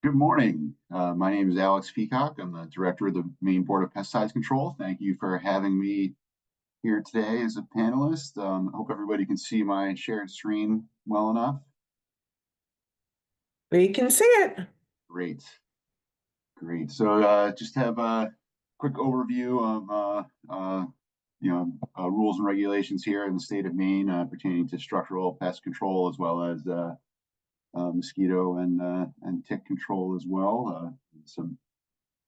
Good morning. My name is Alex Peacock. I'm the director of the Maine Board of Pesticides Control. Thank you for having me here today as a panelist. I hope everybody can see my shared screen well enough. We can see it. Great, great. So just have a quick overview of rules and regulations here in the state of Maine pertaining to structural pest control as well as mosquito and tick control as well.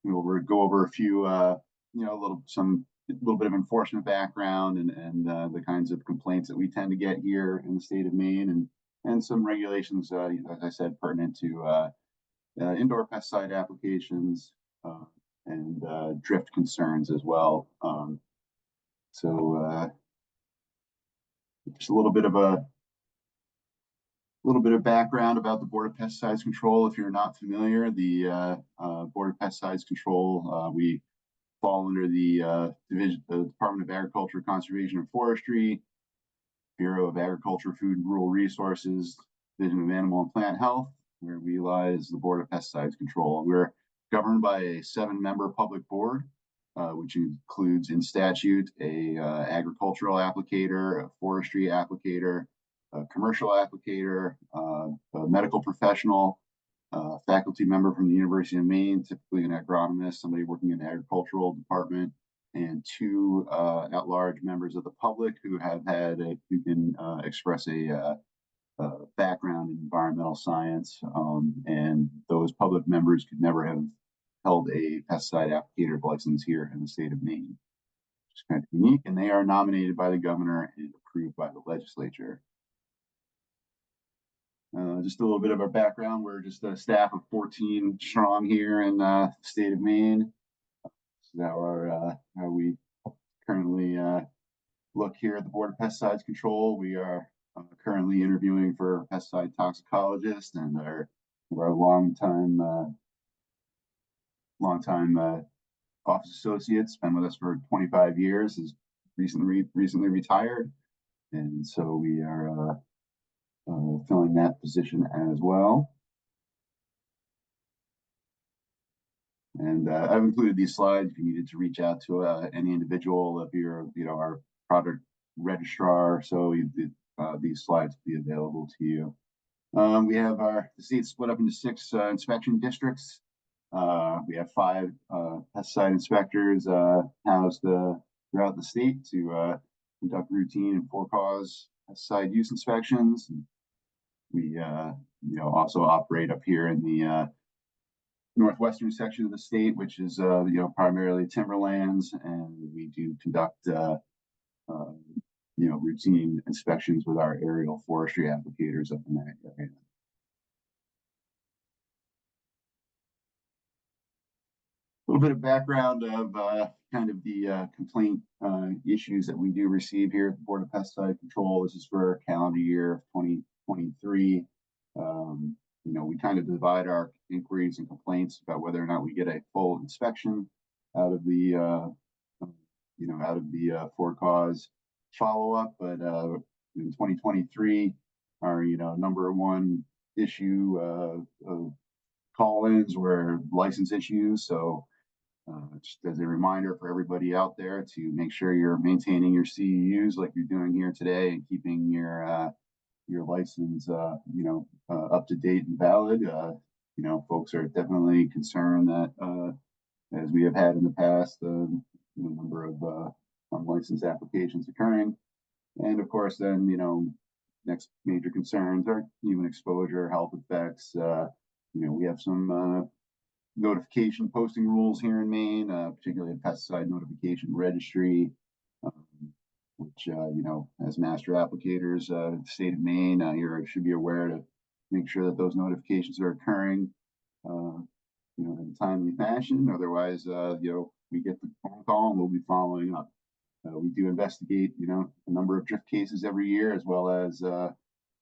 We'll go over a few, a little bit of enforcement background and the kinds of complaints that we tend to get here in the state of Maine, and some regulations, as I said, pertinent to indoor pesticide applications and drift concerns as well. So just a little bit of background about the Board of Pesticides Control. If you're not familiar, the Board of Pesticides Control, we fall under the Department of Agriculture, Conservation, and Forestry, Bureau of Agriculture, Food and Rural Resources, Division of Animal and Plant Health, where we lies the Board of Pesticides Control. We're governed by a 7-member public board, which includes in statute a agricultural applicator, a forestry applicator, a commercial applicator, a medical professional, a faculty member from the University of Maine, typically an agronomist, somebody working in the agricultural department, and 2 at-large members of the public who can express a background in environmental science. And those public members could never have held a pesticide applicator license here in the state of Maine, which is kind of unique. And they are nominated by the governor and approved by the legislature. Just a little bit of our background. We're just a staff of 14 strong here in the state of Maine. This is how we currently look here at the Board of Pesticides Control. We are currently interviewing for pesticide toxicologist, and our longtime office associates, been with us for 25 years, has recently retired, and so we are filling that position as well. And I've included these slides if you needed to reach out to any individual. If you're, our product registrar, so these slides will be available to you. We have the state split up into 6 inspection districts. We have 5 pesticide inspectors housed throughout the state to conduct routine and for-cause pesticide use inspections. We also operate up here in the northwestern section of the state, which is primarily timberlands, and we do conduct routine inspections with our aerial forestry applicators up in that area. A little bit of background of kind of the complaint issues that we do receive here at the Board of Pesticide Control. This is for calendar year of 2023. We kind of divide our inquiries and complaints about whether or not we get a full inspection out of the for cause follow-up. But in 2023, our number one issue of call-ins were license issues. So just as a reminder for everybody out there to make sure you're maintaining your CEUs like you're doing here today, and keeping your license up to date and valid. Folks are definitely concerned that as we have had in the past, the number of unlicensed applications occurring, and of course then next major concerns are human exposure, health effects. We have some notification posting rules here in Maine, particularly the pesticide notification registry, which as master applicators, the state of Maine, you should be aware to make sure that those notifications are occurring in a timely fashion. Otherwise, we get the phone call and we'll be following up. We do investigate a number of drift cases every year, as well as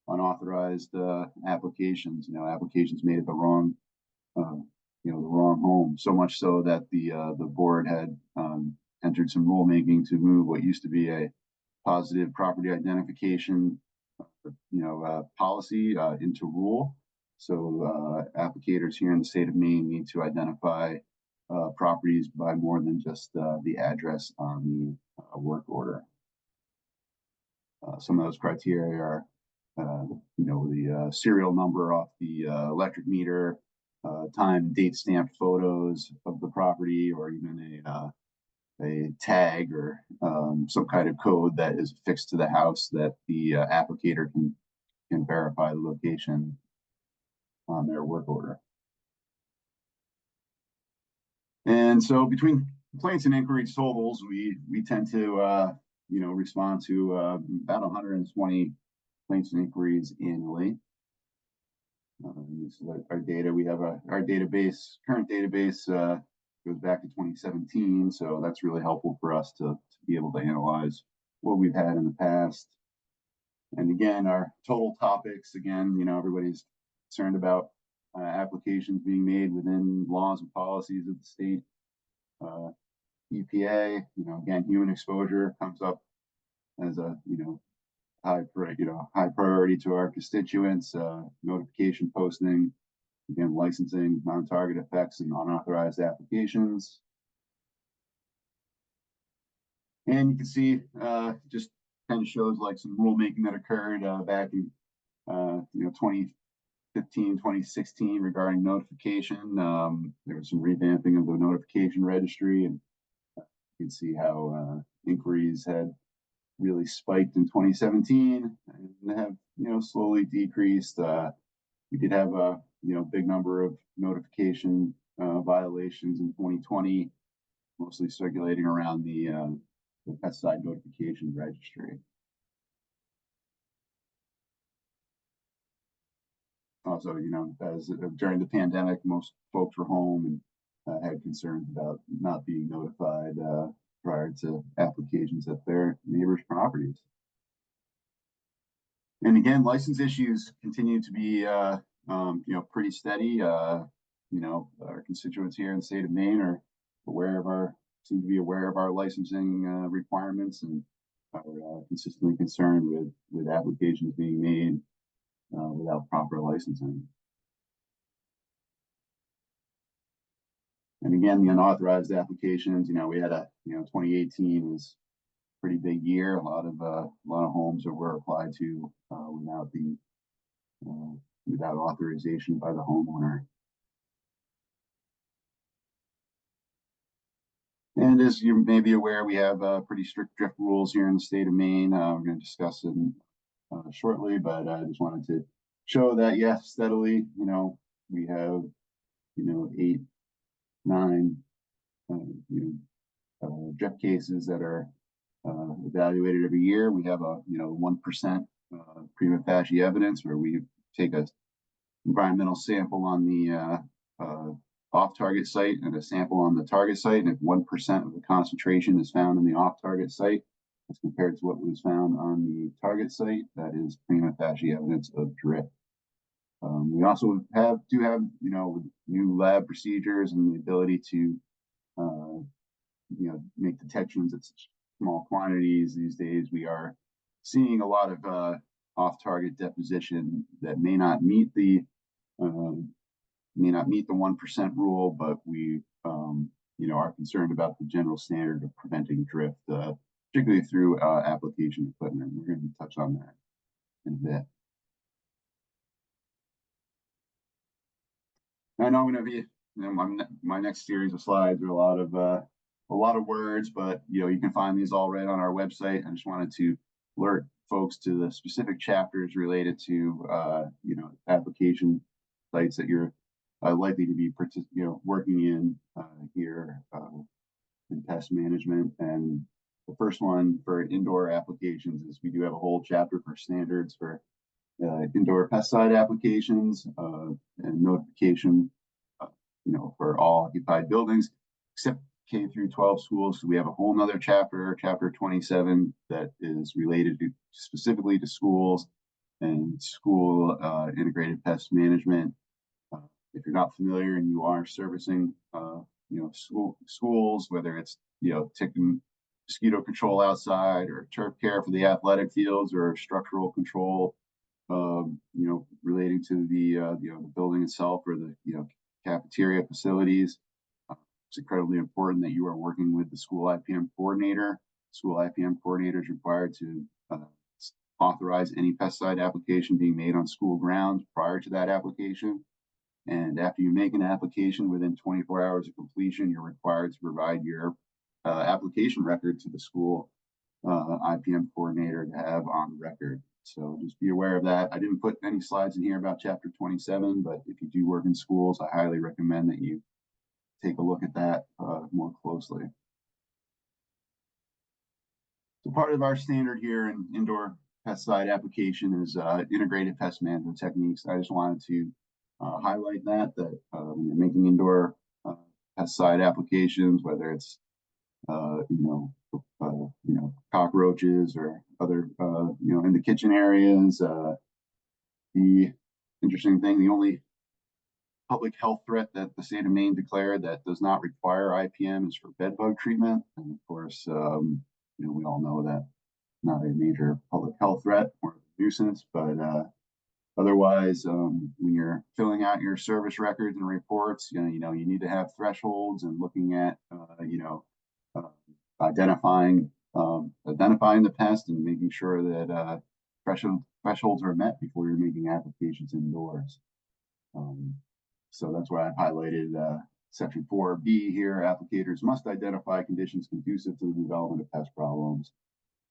unauthorized applications, applications made at the wrong home. So much so that the board had entered some rulemaking to move what used to be a positive property identification policy into rule. Applicators here in the state of Maine need to identify properties by more than just the address on the work order. Some of those criteria are, the serial number off the electric meter, time, date stamped photos of the property, or even a tag or some kind of code that is affixed to the house that the applicator can verify the location on their work order. And so between complaints and inquiry totals, we tend to respond to about 120 complaints and inquiries annually. This is our data. We have our current database goes back to 2017, so that's really helpful for us to be able to analyze what we've had in the past. And again, our total topics, again, everybody's concerned about applications being made within laws and policies of the state. EPA, again, human exposure comes up as a, high priority to our constituents. Notification posting, again, licensing, non-target effects, and unauthorized applications. And you can see just kind of shows like some rulemaking that occurred back in 2015, 2016 regarding notification. There was some revamping of the notification registry, and you can see how inquiries had really spiked in 2017 and have slowly decreased. We did have a big number of notification violations in 2020, mostly circulating around the pesticide notification registry. Also, as during the pandemic, most folks were home and had concerns about not being notified prior to applications at their neighbors' properties. And again, license issues continue to be, pretty steady. Our constituents here in the state of Maine are seem to be aware of our licensing requirements, and are consistently concerned with applications being made without proper licensing. And again, the unauthorized applications, we had 2018 was a pretty big year. A lot of homes that were applied to without authorization by the homeowner. And as you may be aware, we have pretty strict drift rules here in the state of Maine. We're going to discuss it shortly, but I just wanted to show that, yes, steadily, we have, 8, 9, drift cases that are evaluated every year. We have a 1% prima facie evidence, where we take a environmental sample on the off-target site and a sample on the target site, and if 1% of the concentration is found in the off-target site as compared to what was found on the target site, that is prima facie evidence of drift. We also do have new lab procedures and the ability to make detections at such small quantities. These days we are seeing a lot of off-target deposition that may not meet the 1% rule, but we are concerned about the general standard of preventing drift, particularly through application equipment. We're going to touch on that in a bit. I know I'm going to be, my next series of slides are a lot of words, but you can find these all right on our website. I just wanted to alert folks to the specific chapters related to application sites that you're likely to be working in here in pest management. And the first one for indoor applications is we do have a whole chapter for standards for indoor pesticide applications and notification, for all occupied buildings except K through 12 schools. So we have a whole nother chapter, chapter 27, that is related specifically to schools and school integrated pest management. If you're not familiar and you are servicing, schools, whether it's, tick and mosquito control outside, or turf care for the athletic fields, or structural control relating to the building itself or the cafeteria facilities. It's incredibly important that you are working with the school IPM coordinator. School IPM coordinator is required to authorize any pesticide application being made on school grounds prior to that application. And after you make an application, within 24 hours of completion, you're required to provide your application record to the school IPM coordinator to have on record. So just be aware of that. I didn't put any slides in here about chapter 27, but if you do work in schools, I highly recommend that you take a look at that more closely. So part of our standard here in indoor pesticide application is integrated pest management techniques. I just wanted to highlight that when you're making indoor pesticide applications, whether it's cockroaches or other in the kitchen areas. The interesting thing, the only public health threat that the state of Maine declared that does not require IPM is for bedbug treatment. And of course, we all know that not a major public health threat or nuisance, but otherwise, when you're filling out your service records and reports, you need to have thresholds and looking at, identifying the pest and making sure that thresholds are met before you're making applications indoors. So that's why I've highlighted section 4B here. Applicators must identify conditions conducive to the development of pest problems,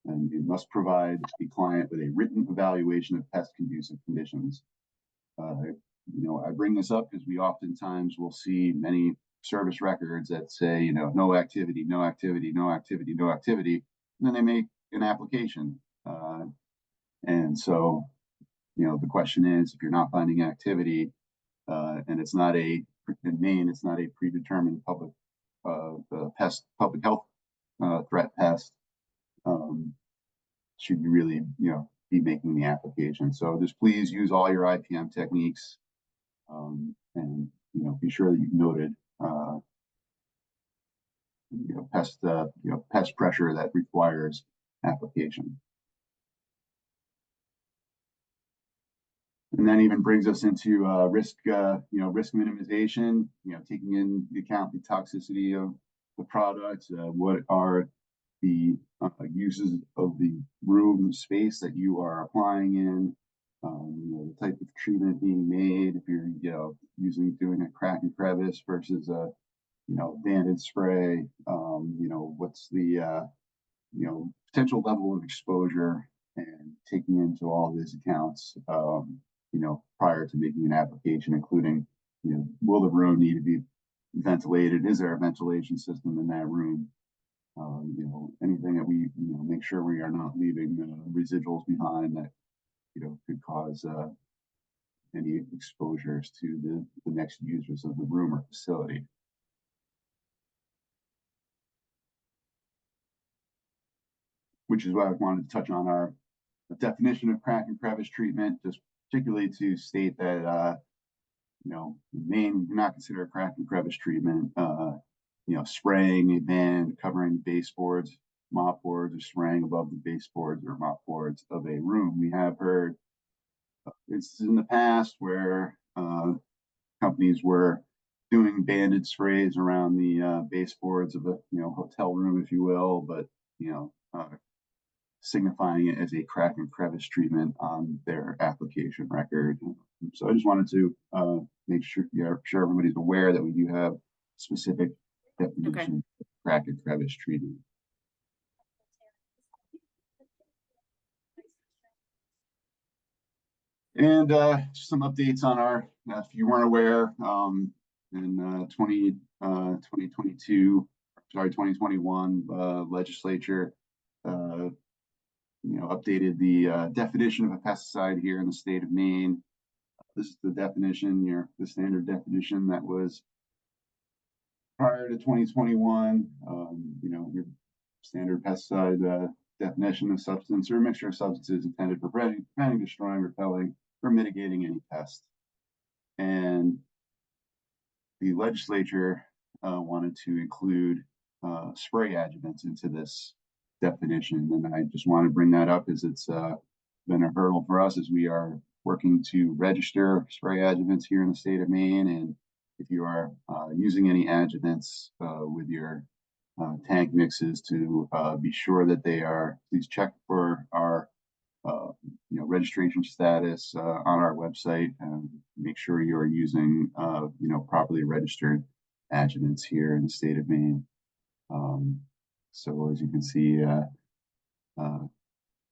and you must provide the client with a written evaluation of pest conducive conditions. I bring this up because we oftentimes will see many service records that say, no activity, no activity, no activity, no activity, and then they make an application. And so, the question is, if you're not finding activity, and it's not in Maine, it's not a predetermined public health threat pest, should you really, be making the application? So just please use all your IPM techniques, and be sure that you've noted pest pressure that requires application. And that even brings us into risk minimization. Taking into account the toxicity of the product. What are the uses of the room space that you are applying in? The type of treatment being made. If you're doing a crack and crevice versus a banded spray. What's the potential level of exposure, and taking into all these accounts. Prior to making an application, including, will the room need to be ventilated? Is there a ventilation system in that room? Anything that we, make sure we are not leaving residuals behind that, could cause any exposures to the next users of the room or facility. Which is why I wanted to touch on our definition of crack and crevice treatment, just particularly to state that, in Maine, we do not consider a crack and crevice treatment, spraying a band, covering baseboards, mop boards, or spraying above the baseboards or mop boards of a room. We have heard instances in the past where companies were doing banded sprays around the baseboards of a hotel room, if you will, but signifying it as a crack and crevice treatment on their application record. So I just wanted to make sure everybody's aware that we do have specific definition of crack and crevice treatment. And some updates on our, if you weren't aware, in 2021 legislature updated the definition of a pesticide here in the state of Maine. This is the definition, the standard definition that was prior to 2021. Your standard pesticide definition of substance or mixture of substances intended for preventing, destroying, repelling, or mitigating any pest. And the legislature wanted to include spray adjuvants into this definition, and I just want to bring that up as it's been a hurdle for us as we are working to register spray adjuvants here in the state of Maine. And if you are using any adjuvants with your tank mixes, to be sure that they are, please check for our registration status on our website, and make sure you are using properly registered adjuvants here in the state of Maine. So as you can see,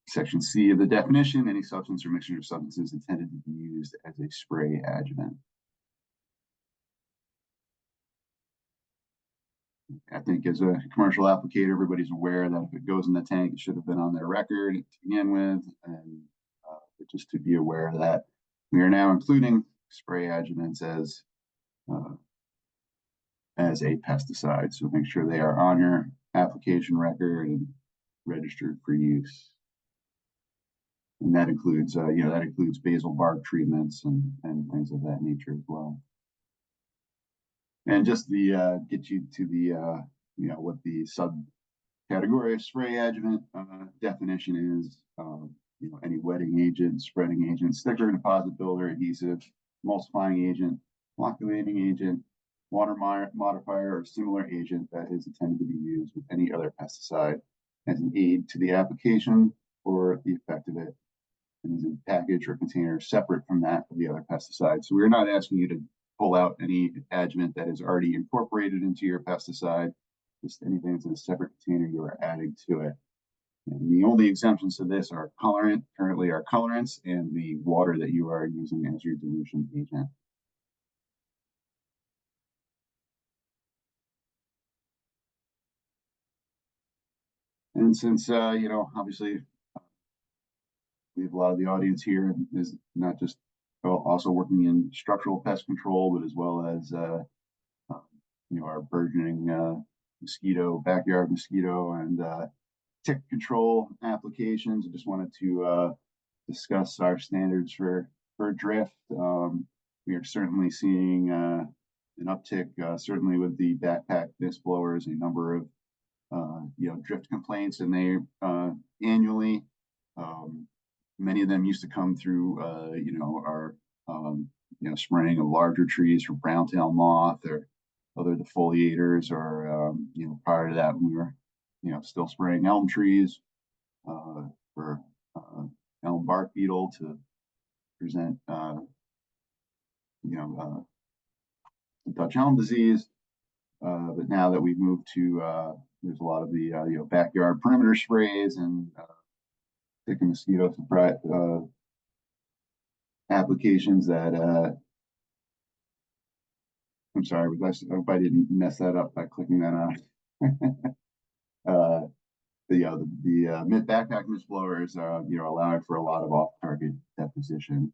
Section C of the definition: any substance or mixture of substances intended to be used as a spray adjuvant. I think as a commercial applicator, everybody's aware that if it goes in the tank, it should have been on their record to begin with. And just to be aware that we are now including spray adjuvants as a pesticide. So make sure they are on your application record and registered for use. And that includes, basal bark treatments and things of that nature as well. And just the get you to the what the subcategory of spray adjuvant definition is. Any wetting agent, spreading agent, sticker, deposit builder, adhesive, emulsifying agent, flocculating agent, water modifier, or similar agent that is intended to be used with any other pesticide as an aid to the application or the effect of it, and is a package or container separate from that of the other pesticide. So we're not asking you to pull out any adjuvant that is already incorporated into your pesticide, just anything that's in a separate container you are adding to it. And the only exemptions to this are currently are colorants and the water that you are using as your dilution agent. And since, obviously we have a lot of the audience here is not just also working in structural pest control, but as well as, our burgeoning backyard mosquito and tick control applications. I just wanted to discuss our standards for drift. We are certainly seeing an uptick, certainly with the backpack mist blowers, a number of drift complaints, and they annually. Many of them used to come through, our spraying of larger trees for brown-tail moth or other defoliators, or prior to that, we were still spraying elm trees for elm bark beetle to present Dutch elm disease. But now that we've moved to there's a lot of the backyard perimeter sprays and tick and mosquito applications that I'm sorry, I hope I didn't mess that up by clicking that on. The mid backpack mist blowers allowing for a lot of off-target deposition.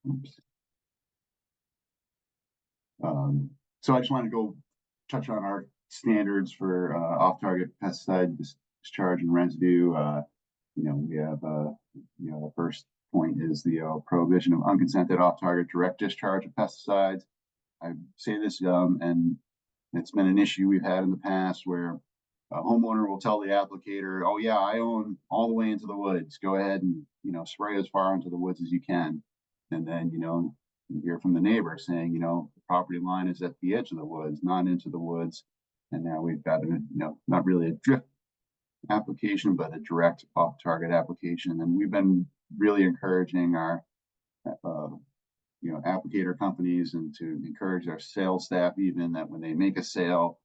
Oops. So I just want to go touch on our standards for off-target pesticide discharge and residue. We have the first point is the prohibition of unconsented off-target direct discharge of pesticides. I say this, and it's been an issue we've had in the past where a homeowner will tell the applicator, "Oh yeah, I own all the way into the woods. Go ahead and spray as far into the woods as you can." And then you hear from the neighbor saying, the property line is at the edge of the woods, not into the woods. And now we've got not really a drift application, but a direct off-target application. And we've been really encouraging our applicator companies, and to encourage our sales staff even, that when they make a sale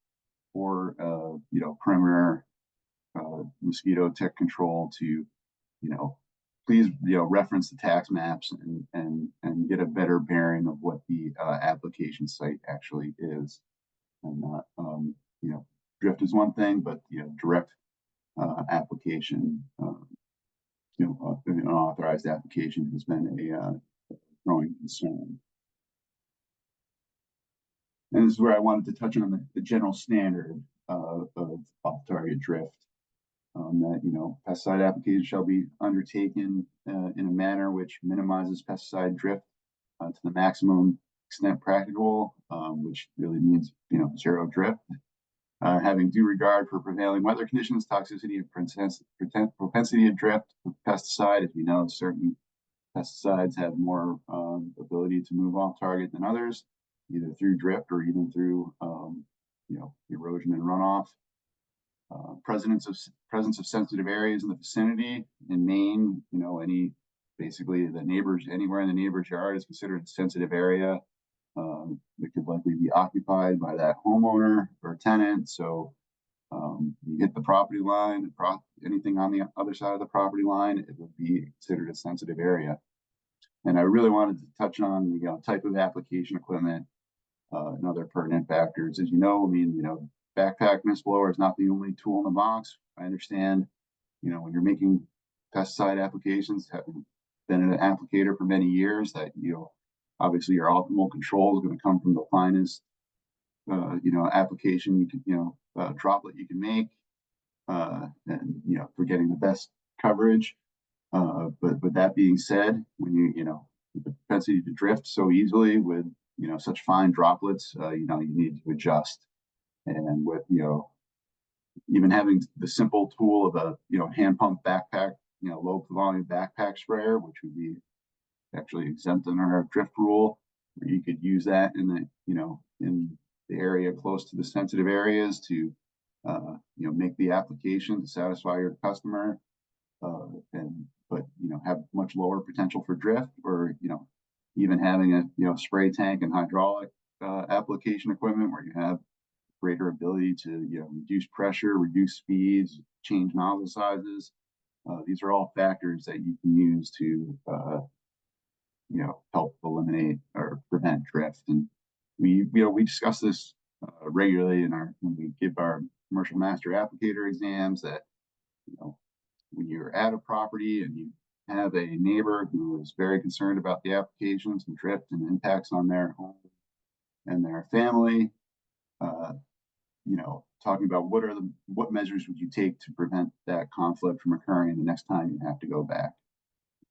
for perimeter mosquito tick control, to please reference the tax maps and get a better bearing of what the application site actually is, and not drift is one thing, but direct application, an authorized application has been a growing concern. And this is where I wanted to touch on the general standard of off-target drift. That pesticide application shall be undertaken in a manner which minimizes pesticide drift to the maximum extent practicable, which really means zero drift. having due regard for prevailing weather conditions, toxicity, and propensity to drift with pesticide. As we know, certain pesticides have more ability to move off target than others, either through drift or even through erosion and runoff. Presence of sensitive areas in the vicinity. In Maine, basically the neighbors, anywhere in the neighbor's yard is considered a sensitive area. It could likely be occupied by that homeowner or tenant. So you hit the property line, anything on the other side of the property line, it would be considered a sensitive area. And I really wanted to touch on the type of application equipment and other pertinent factors. As you know, backpack mist blower is not the only tool in the box. I understand, when you're making pesticide applications, having been an applicator for many years, that obviously your optimal control is going to come from the finest application you can droplet you can make, and for getting the best coverage. But with that being said, when with the propensity to drift so easily with such fine droplets, you need to adjust. And with even having the simple tool of a hand pump backpack, low volume backpack sprayer, which would be actually exempt in our drift rule, where you could use that in the area close to the sensitive areas to make the application to satisfy your customer, but have much lower potential for drift, or even having a spray tank and hydraulic application equipment where you have greater ability to reduce pressure, reduce speeds, change nozzle sizes. These are all factors that you can use to help eliminate or prevent drift. And we discuss this regularly when we give our commercial master applicator exams, that when you're at a property and you have a neighbor who is very concerned about the applications and drift and impacts on their home and their family, talking about what measures would you take to prevent that conflict from occurring the next time you have to go back,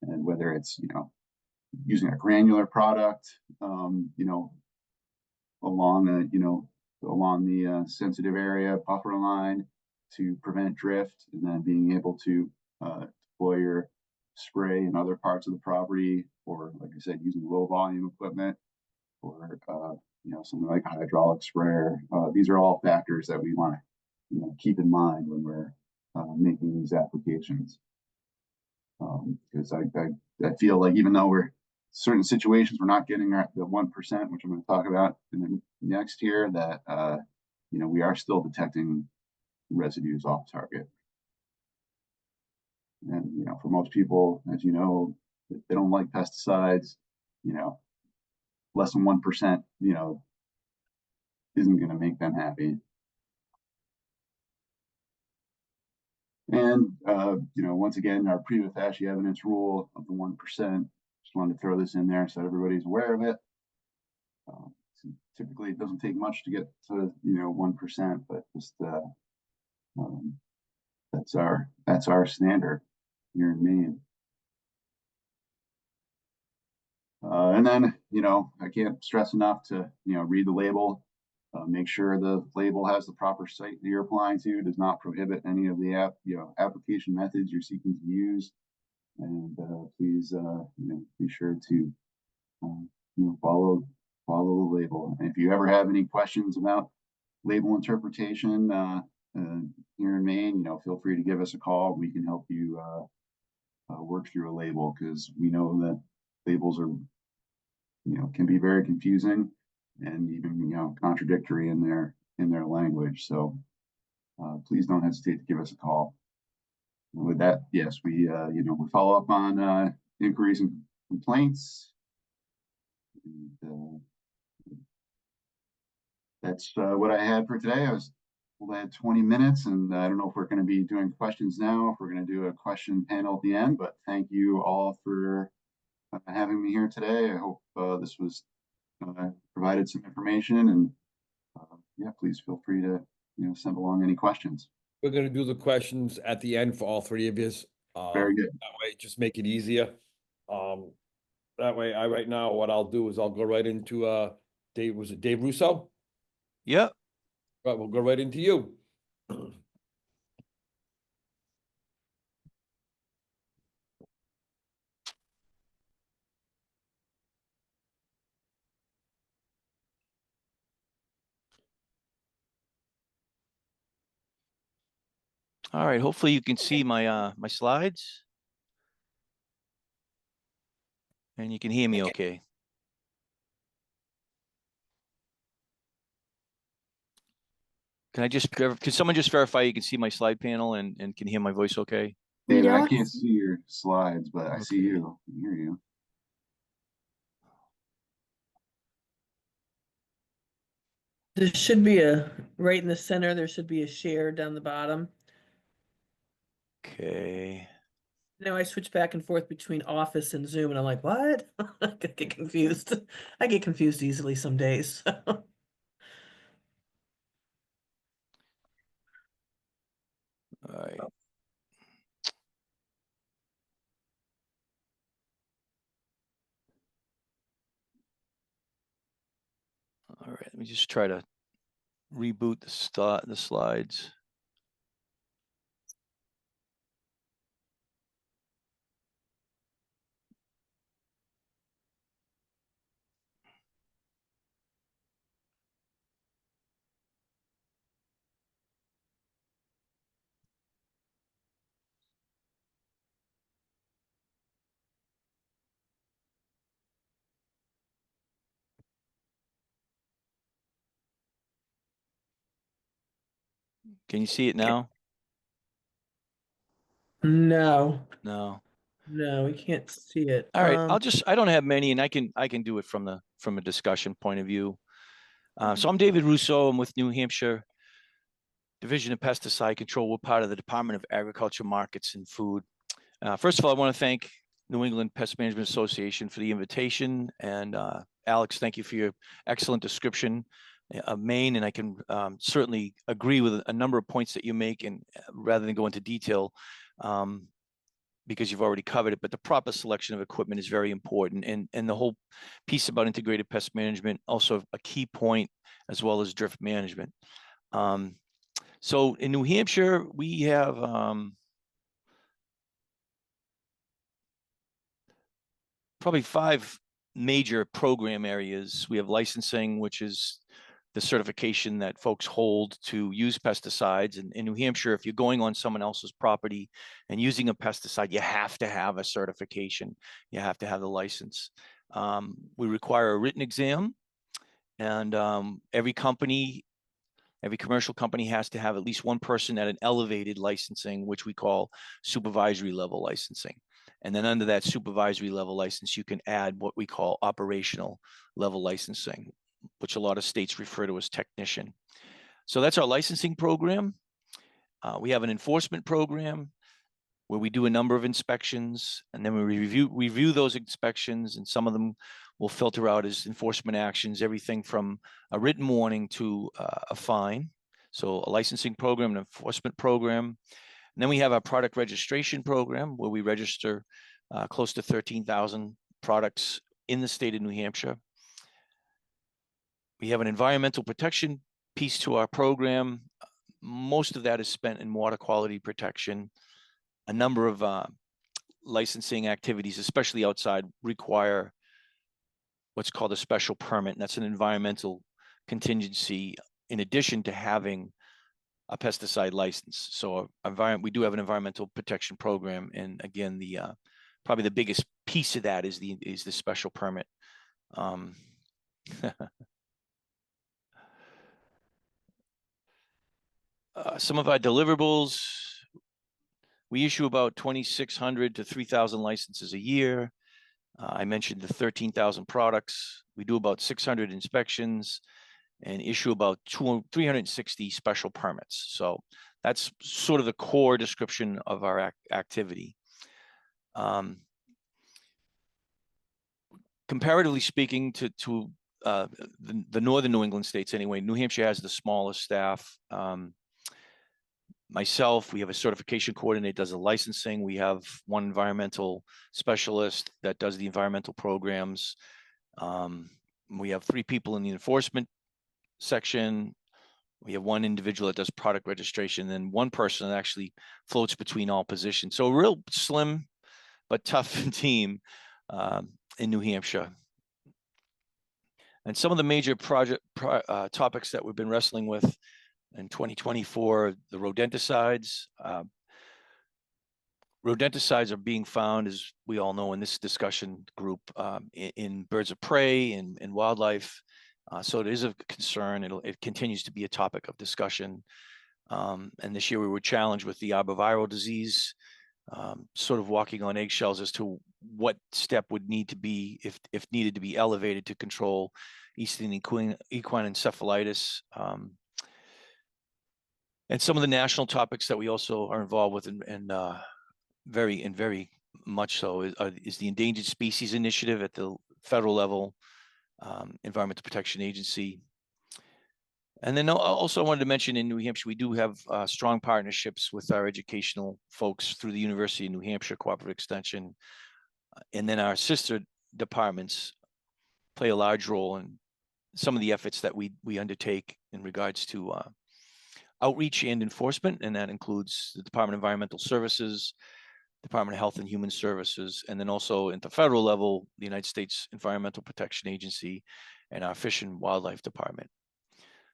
and whether it's using a granular product, along the sensitive area buffer line to prevent drift, and then being able to deploy your spray in other parts of the property, or like I said, using low volume equipment, or something like a hydraulic sprayer. These are all factors that we want to keep in mind when we're making these applications. Because I feel like even though we're certain situations we're not getting the 1%, which I'm going to talk about in the next year, that we are still detecting residues off target. And for most people, as you know, if they don't like pesticides, less than 1%, isn't going to make them happy. And once again, our prima facie evidence rule of the 1%. Just wanted to throw this in there so everybody's aware of it. Typically, it doesn't take much to get to 1%, but just that's our standard here in Maine. And then I can't stress enough to read the label. Make sure the label has the proper site that you're applying to, does not prohibit any of the application methods you're seeking to use, and please be sure to follow the label. And if you ever have any questions about label interpretation here in Maine, feel free to give us a call. We can help you work through a label, because we know that labels are can be very confusing and even contradictory in their language. So please don't hesitate to give us a call. And with that, yes, we follow up on inquiries and complaints. And, that's what I had for today. I had 20 minutes, and I don't know if we're going to be doing questions now, if we're going to do a question panel at the end, but thank you all for having me here today. I hope this was provided some information, and yeah, please feel free to send along any questions. We're going to do the questions at the end for all three of you. Very good. That way, just make it easier. That way, right now, what I'll do is I'll go right into Dave. Was it Dave Rousseau? Yep. Right, we'll go right into you. All right, hopefully you can see my my slides and you can hear me okay. Can someone just verify you can see my slide panel and can hear my voice okay? David, I can't see your slides, but I see Okay. you. I hear you. There should be right in the center, there should be a share down the bottom. Okay. Now I switch back and forth between Office and Zoom, and I'm like, what? I get confused. I get confused easily some days. All right. All right, let me just try to reboot the slides. Can you see it now? No, No. no, we can't see it. All right, I don't have many and I can do it from a discussion point of view. So I'm David Rousseau. I'm with New Hampshire Division of Pesticide Control. We're part of the Department of Agriculture, Markets, and Food. First of all, I want to thank New England Pest Management Association for the invitation. And Alex, thank you for your excellent description of Maine. And I can certainly agree with a number of points that you make. And rather than go into detail, because you've already covered it, but the proper selection of equipment is very important. And the whole piece about integrated pest management, also a key point, as well as drift management. So in New Hampshire, we have probably 5 major program areas. We have licensing, which is the certification that folks hold to use pesticides. And in New Hampshire, if you're going on someone else's property and using a pesticide, you have to have a certification. You have to have the license. We require a written exam, and every commercial company has to have at least one person at an elevated licensing, which we call supervisory level licensing. And then under that supervisory level license, you can add what we call operational level licensing, which a lot of states refer to as technician. So that's our licensing program. We have an enforcement program where we do a number of inspections, and then we review those inspections, and some of them will filter out as enforcement actions, everything from a written warning to a fine. So a licensing program, an enforcement program. And then we have our product registration program where we register close to 13,000 products in the state of New Hampshire. We have an environmental protection piece to our program. Most of that is spent in water quality protection. A number of licensing activities, especially outside, require what's called a special permit. And that's an environmental contingency in addition to having a pesticide license. So we do have an environmental protection program. And again, probably the biggest piece of that is the special permit. Some of our deliverables, we issue about 2,600 to 3,000 licenses a year. I mentioned the 13,000 products. We do about 600 inspections and issue about 360 special permits. So that's sort of the core description of our activity. Comparatively speaking to the northern New England states anyway, New Hampshire has the smallest staff. Myself, we have a certification coordinator that does the licensing. We have one environmental specialist that does the environmental programs. We have 3 people in the enforcement section, We have one individual that does product registration, and one person that actually floats between all positions. So a real slim but tough team in New Hampshire. And some of the major topics that we've been wrestling with in 2024, the rodenticides. Rodenticides are being found, as we all know, in this discussion group in birds of prey and wildlife. So it is a concern. It continues to be a topic of discussion. And this year we were challenged with the arboviral disease, sort of walking on eggshells as to what step would need to be, if needed, to be elevated to control eastern equine encephalitis. And some of the national topics that we also are involved with, and very much so, is the Endangered Species Initiative at the federal level, Environmental Protection Agency. And then also I wanted to mention, in New Hampshire, we do have strong partnerships with our educational folks through the University of New Hampshire Cooperative Extension. And then our sister departments play a large role in some of the efforts that we undertake in regards to outreach and enforcement. And that includes the Department of Environmental Services, Department of Health and Human Services, and then also at the federal level, the United States Environmental Protection Agency and our Fish and Wildlife Department.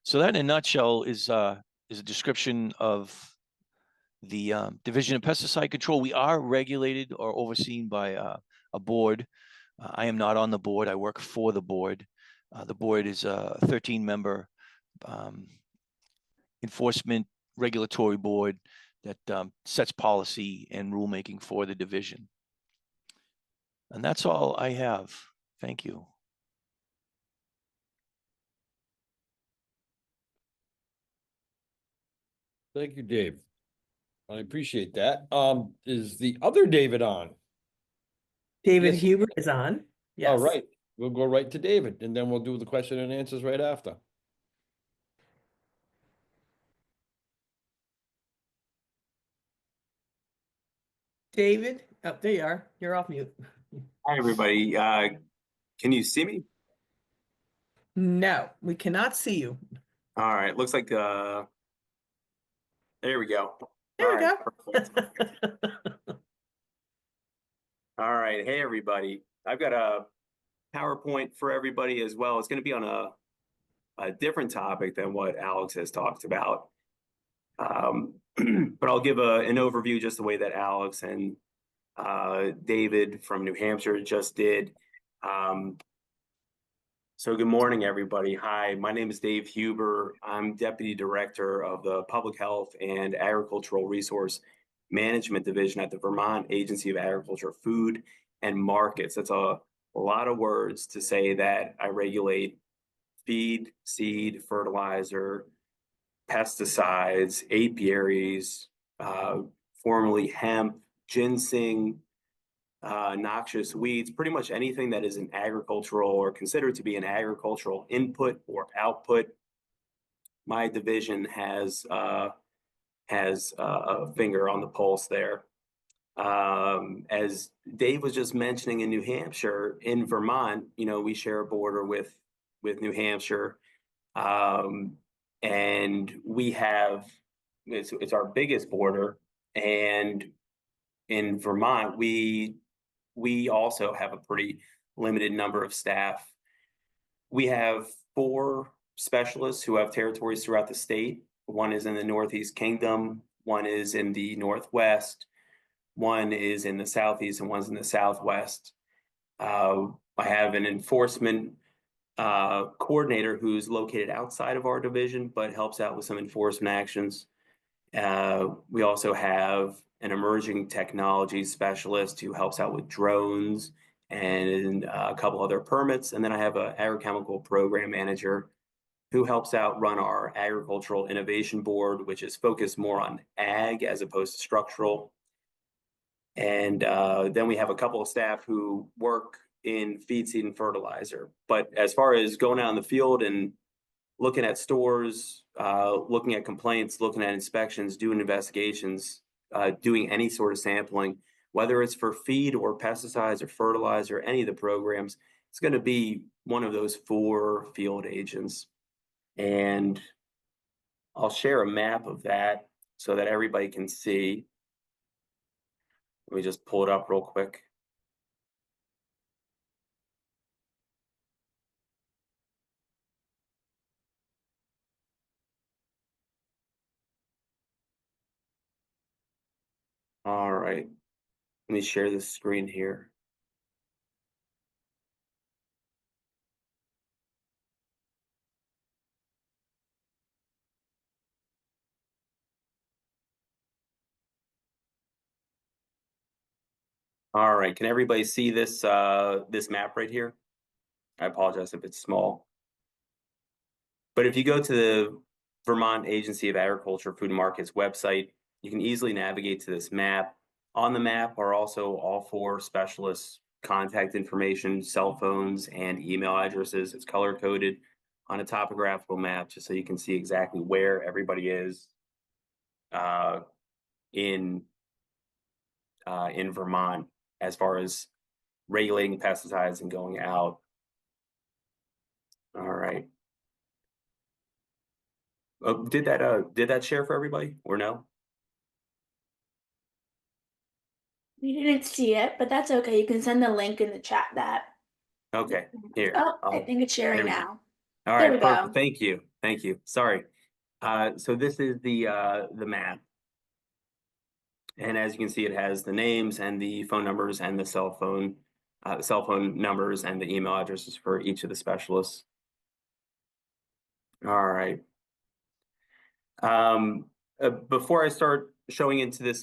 So that, in a nutshell, is a description of the Division of Pesticide Control. We are regulated or overseen by a board. I am not on the board. I work for the board. The board is a 13-member enforcement regulatory board that sets policy and rulemaking for the division. And that's all I have. Thank you. Thank you, Dave. I appreciate that. Is the other David on? David Yes. Huber is on. Yes. All right, we'll go right to David, and then we'll do the question and answers right after. David, oh, there you are. You're off mute. Hi, everybody. Can you see me? No, we cannot see you. All right. Looks like, there we go. There All we right, go. perfect. All right. Hey, everybody. I've got a PowerPoint for everybody as well. It's going to be on a different topic than what Alex has talked about. But I'll give an overview just the way that Alex and David from New Hampshire just did. So good morning, everybody. Hi, my name is Dave Huber. I'm Deputy Director of the Public Health and Agricultural Resource Management Division at the Vermont Agency of Agriculture, Food and Markets. That's a lot of words to say that I regulate feed, seed, fertilizer, pesticides, apiaries, formerly hemp, ginseng, noxious weeds, pretty much anything that is an agricultural or considered to be an agricultural input or output. My division has a finger on the pulse there. As Dave was just mentioning, in New Hampshire, in Vermont, we share a border with New Hampshire, and we have it's our biggest border. And in Vermont, we also have a pretty limited number of staff. We have 4 specialists who have territories throughout the state. One is in the Northeast Kingdom, one is in the Northwest, one is in the Southeast, and one's in the Southwest. I have an enforcement coordinator who's located outside of our division, but helps out with some enforcement actions. We also have an emerging technology specialist who helps out with drones and a couple other permits. And then I have an agrochemical program manager who helps out run our agricultural innovation board, which is focused more on ag as opposed to structural. And then we have a couple of staff who work in feed, seed, and fertilizer. But as far as going out in the field and looking at stores, looking at complaints, looking at inspections, doing investigations, doing any sort of sampling, whether it's for feed or pesticides or fertilizer, any of the programs, it's going to be one of those 4 field agents. And I'll share a map of that so that everybody can see. Let me just pull it up real quick. All right, let me share this screen here. All right, can everybody see this this map right here? I apologize if it's small. But if you go to the Vermont Agency of Agriculture Food and Markets website, you can easily navigate to this map. On the map are also all 4 specialists' contact information, cell phones, and email addresses. It's color coded on a topographical map just so you can see exactly where everybody is uh, in Vermont as far as regulating pesticides and going out. All right. Did that share for everybody or no? We didn't see it, but that's okay. You can send the link in the chat that. Okay, here. Oh, I think it's there sharing we go. now. All There right, we perfect. go. Thank you. Thank you. Sorry. So this is the map. And as you can see, it has the names and the phone numbers and the cell phone numbers and the email addresses for each of the specialists. All right. Before I start showing into this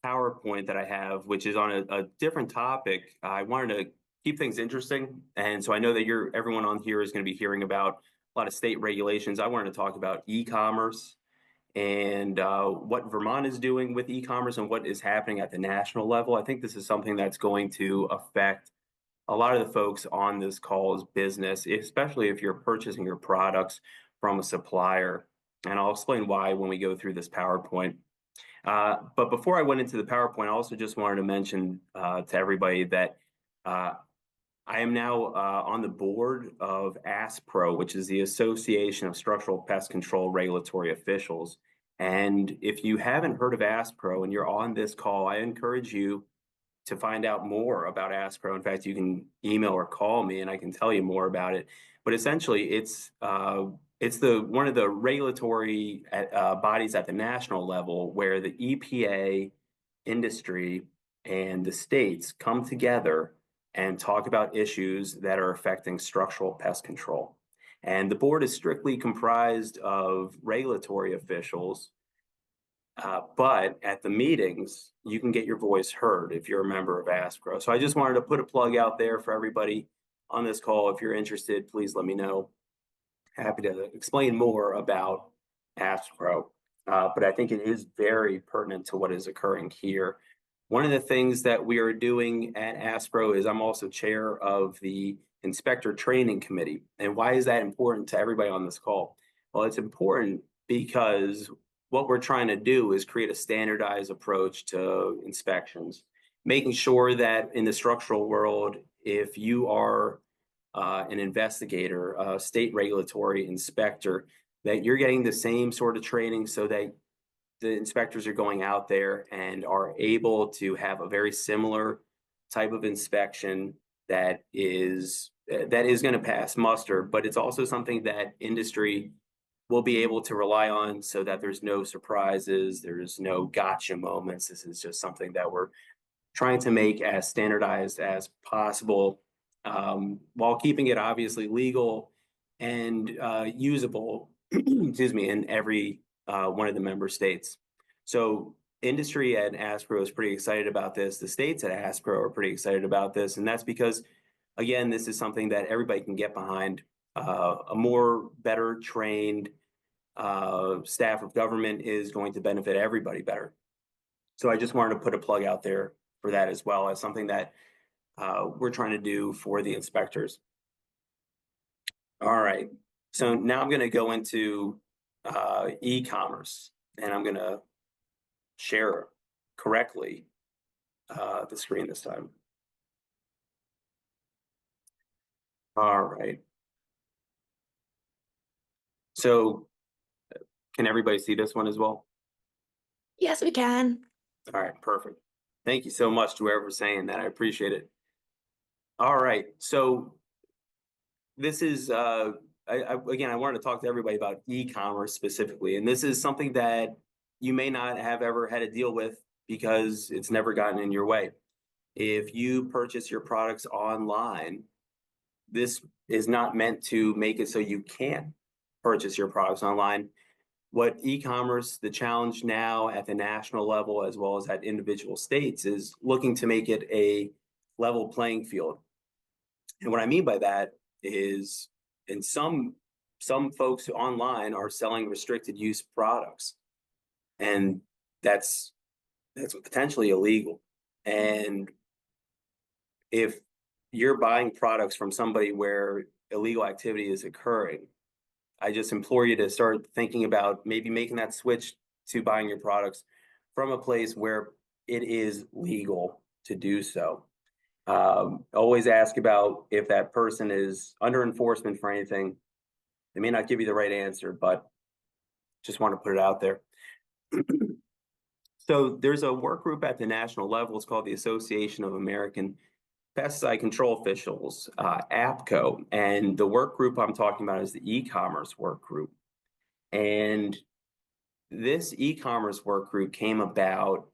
PowerPoint that I have, which is on a different topic, I wanted to keep things interesting. And so I know that everyone on here is going to be hearing about a lot of state regulations. I wanted to talk about e-commerce and what Vermont is doing with e-commerce and what is happening at the national level. I think this is something that's going to affect a lot of the folks on this call's business, especially if you're purchasing your products from a supplier. And I'll explain why when we go through this PowerPoint. But before I went into the PowerPoint, I also just wanted to mention to everybody that I am now on the board of ASPRO, which is the Association of Structural Pest Control Regulatory Officials. And if you haven't heard of ASPRO and you're on this call, I encourage you to find out more about ASPRO. In fact, you can email or call me and I can tell you more about it. But essentially, it's one of the regulatory bodies at the national level where the EPA, industry, and the states come together and talk about issues that are affecting structural pest control. And the board is strictly comprised of regulatory officials, but at the meetings, you can get your voice heard if you're a member of ASPRO. So I just wanted to put a plug out there for everybody on this call. If you're interested, please let me know. Happy to explain more about ASPRO, but I think it is very pertinent to what is occurring here. One of the things that we are doing at ASPRO is I'm also chair of the Inspector Training Committee. And why is that important to everybody on this call? Well, it's important because what we're trying to do is create a standardized approach to inspections, making sure that in the structural world, if you are an investigator, a state regulatory inspector, that you're getting the same sort of training so that the inspectors are going out there and are able to have a very similar type of inspection that is going to pass muster, but it's also something that industry will be able to rely on so that there's no surprises, there's no gotcha moments. This is just something that we're trying to make as standardized as possible, while keeping it obviously legal and usable, excuse me, in every one of the member states. So industry at ASPRO is pretty excited about this. The states at ASPRO are pretty excited about this. And that's because, again, this is something that everybody can get behind. A more better trained staff of government is going to benefit everybody better. So I just wanted to put a plug out there for that as well as something that we're trying to do for the inspectors. All right, so now I'm going to go into e-commerce and I'm going to share correctly the screen this time. All right. So Can everybody see this one as well? Yes, we can. All right, perfect. Thank you so much to whoever's saying that. I appreciate it. All right, so this is again, I wanted to talk to everybody about e-commerce specifically, and this is something that you may not have ever had to deal with because it's never gotten in your way. If you purchase your products online, this is not meant to make it so you can't purchase your products online. What e-commerce, the challenge now at the national level as well as at individual states, is looking to make it a level playing field. And what I mean by that is, in some folks online are selling restricted use products, and that's potentially illegal. And if you're buying products from somebody where illegal activity is occurring, I just implore you to start thinking about maybe making that switch to buying your products from a place where it is legal to do so. Always ask about if that person is under enforcement for anything. They may not give you the right answer, but just want to put it out there. So there's a work group at the national level. It's called the Association of American Pesticide Control Officials, APCO. And the work group I'm talking about is the e-commerce work group. And this e-commerce work group came about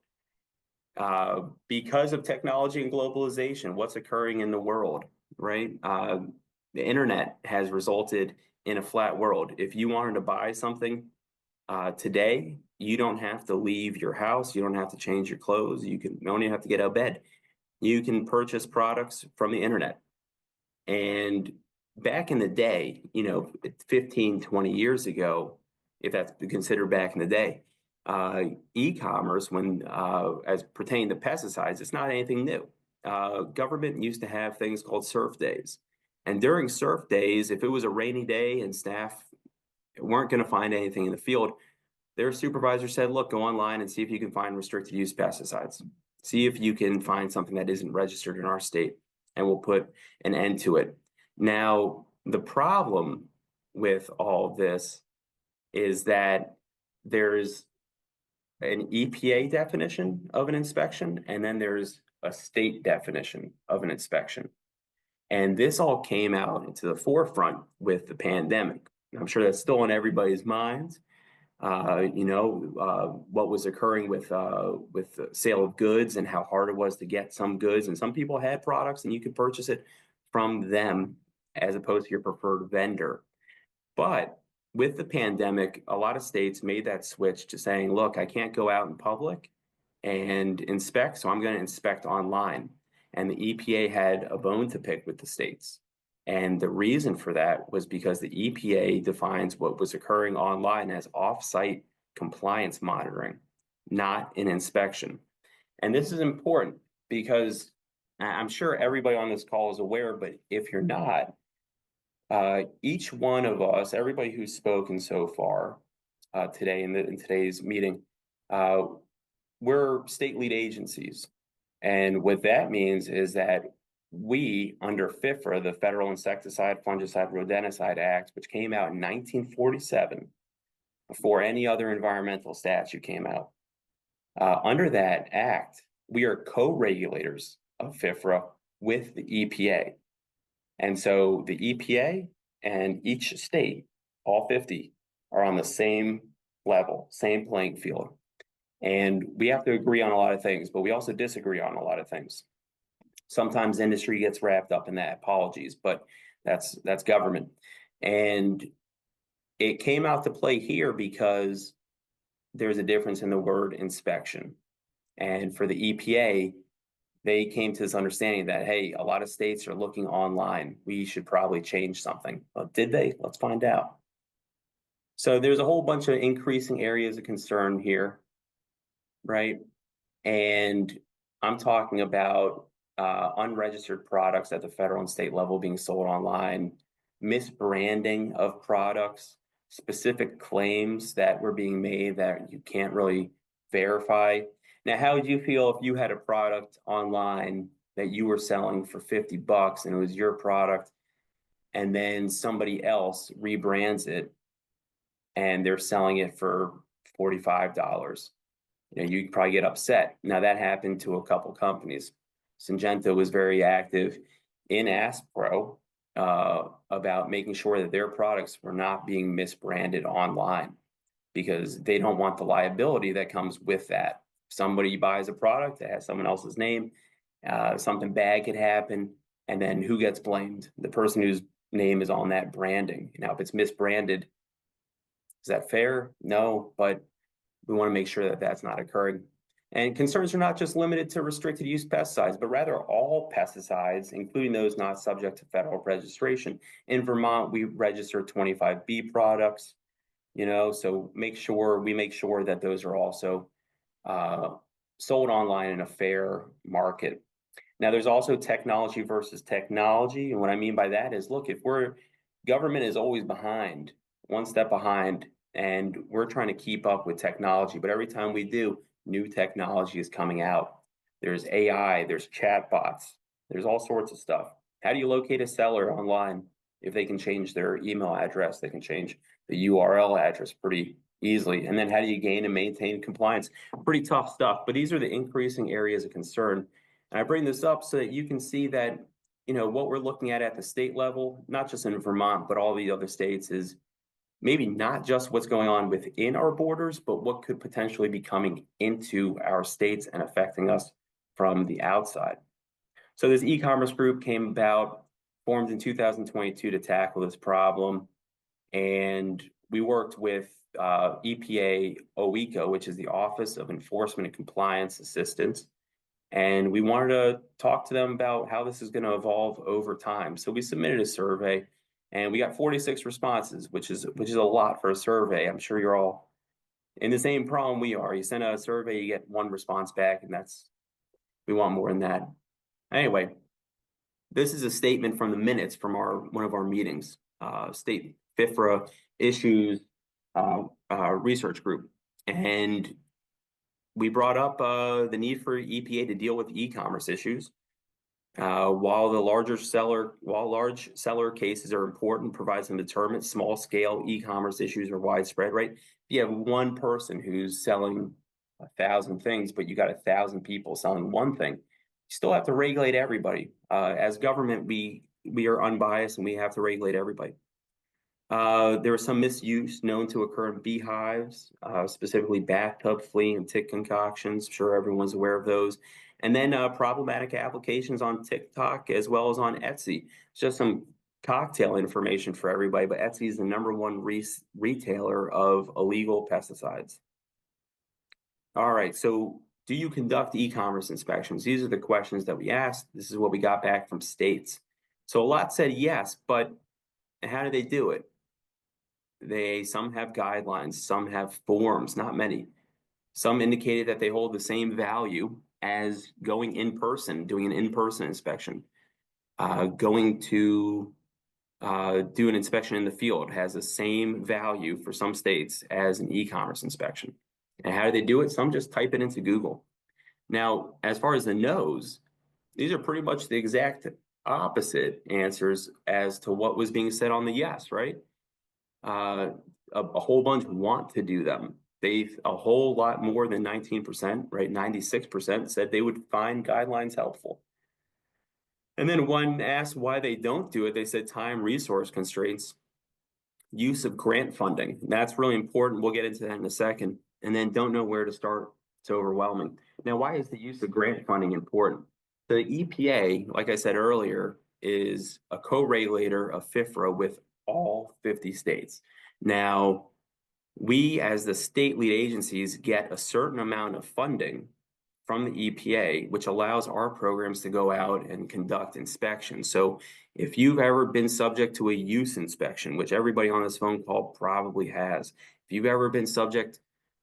because of technology and globalization, what's occurring in the world, right? The internet has resulted in a flat world. If you wanted to buy something today, you don't have to leave your house. You don't have to change your clothes. You don't even have to get out of bed. You can purchase products from the internet. And back in the day, 15, 20 years ago, if that's considered back in the day, e-commerce, as pertaining to pesticides, it's not anything new. Government used to have things called surf days. And during surf days, if it was a rainy day and staff weren't going to find anything in the field, their supervisor said, look, go online and see if you can find restricted use pesticides. See if you can find something that isn't registered in our state, and we'll put an end to it. Now, the problem with all of this is that there's an EPA definition of an inspection, and then there's a state definition of an inspection. And this all came out into the forefront with the pandemic. I'm sure that's still on everybody's minds. What was occurring with the sale of goods and how hard it was to get some goods. And some people had products and you could purchase it from them as opposed to your preferred vendor. But with the pandemic, a lot of states made that switch to saying, look, I can't go out in public and inspect, so I'm going to inspect online. And the EPA had a bone to pick with the states. And the reason for that was because the EPA defines what was occurring online as off-site compliance monitoring, not an inspection. And this is important because I'm sure everybody on this call is aware, but if you're not, each one of us, everybody who's spoken so far today in today's meeting, we're state lead agencies. And what that means is that we, under FIFRA, the Federal Insecticide, Fungicide, Rodenticide Act, which came out in 1947, before any other environmental statute came out, under that act, we are co-regulators of FIFRA with the EPA. And so the EPA and each state, all 50, are on the same level, same playing field. And we have to agree on a lot of things, but we also disagree on a lot of things. Sometimes industry gets wrapped up in that, apologies, but that's government. And it came out to play here because there's a difference in the word inspection. And for the EPA, they came to this understanding that, hey, a lot of states are looking online. We should probably change something. But did they? Let's find out. So there's a whole bunch of increasing areas of concern here, right? And I'm talking about unregistered products at the federal and state level being sold online, misbranding of products, specific claims that were being made that you can't really verify. Now, how would you feel if you had a product online that you were selling for $50 and it was your product, and then somebody else rebrands it and they're selling it for $45. You'd probably get upset. Now that happened to a couple companies. Syngenta was very active in AskPro about making sure that their products were not being misbranded online, because they don't want the liability that comes with that. Somebody buys a product that has someone else's name, something bad could happen, and then who gets blamed? The person whose name is on that branding. Now, if it's misbranded, is that fair? No, but we want to make sure that that's not occurring. And concerns are not just limited to restricted use pesticides, but rather all pesticides, including those not subject to federal registration. In Vermont, we register 25B products, so we make sure that those are also sold online in a fair market. Now, there's also technology versus technology. And what I mean by that is, look, if government is always behind, one step behind, and we're trying to keep up with technology, but every time we do, new technology is coming out. There's AI, there's chatbots, there's all sorts of stuff. How do you locate a seller online? If they can change their email address, they can change the URL address pretty easily. And then how do you gain and maintain compliance? Pretty tough stuff, but these are the increasing areas of concern. And I bring this up so that you can see that, what we're looking at the state level, not just in Vermont, but all the other states, is maybe not just what's going on within our borders, but what could potentially be coming into our states and affecting us from the outside. So this e-commerce group came about, formed in 2022 to tackle this problem. And we worked with EPA OECO, which is the Office of Enforcement and Compliance Assistance. And we wanted to talk to them about how this is going to evolve over time. So we submitted a survey, and we got 46 responses, which is a lot for a survey. I'm sure you're all in the same problem we are. You send out a survey, you get one response back, and we want more than that. Anyway, this is a statement from the minutes from one of our meetings. State FIFRA issues research group, and we brought up the need for EPA to deal with e-commerce issues. While large seller cases are important, provide some deterrent, small scale e-commerce issues are widespread, right? If you have one person who's selling 1,000 things, but you got 1,000 people selling one thing, you still have to regulate everybody. As government, we are unbiased and we have to regulate everybody. There was some misuse known to occur in beehives, specifically bathtub flea and tick concoctions. I'm sure everyone's aware of those. And then problematic applications on TikTok as well as on Etsy. It's just some cocktail information for everybody, but Etsy is the #1 retailer of illegal pesticides. All right, so do you conduct e-commerce inspections? These are the questions that we asked. This is what we got back from states. So a lot said yes, but how do they do it? Some have guidelines, some have forms, not many. Some indicated that they hold the same value as going in person, doing an in-person inspection. Going to do an inspection in the field has the same value for some states as an e-commerce inspection. And how do they do it? Some just type it into Google. Now, as far as the no's, these are pretty much the exact opposite answers as to what was being said on the yes, right? A whole bunch want to do them. A whole lot more than 19%, right? 96% said they would find guidelines helpful. And then one asked why they don't do it. They said time, resource constraints, use of grant funding. That's really important. We'll get into that in a second. And then don't know where to start. It's overwhelming. Now, why is the use of grant funding important? The EPA, like I said earlier, is a co-regulator of FIFRA with all 50 states. Now, we as the state lead agencies get a certain amount of funding from the EPA, which allows our programs to go out and conduct inspections. So if you've ever been subject to a use inspection, which everybody on this phone call probably has, if you've ever been subject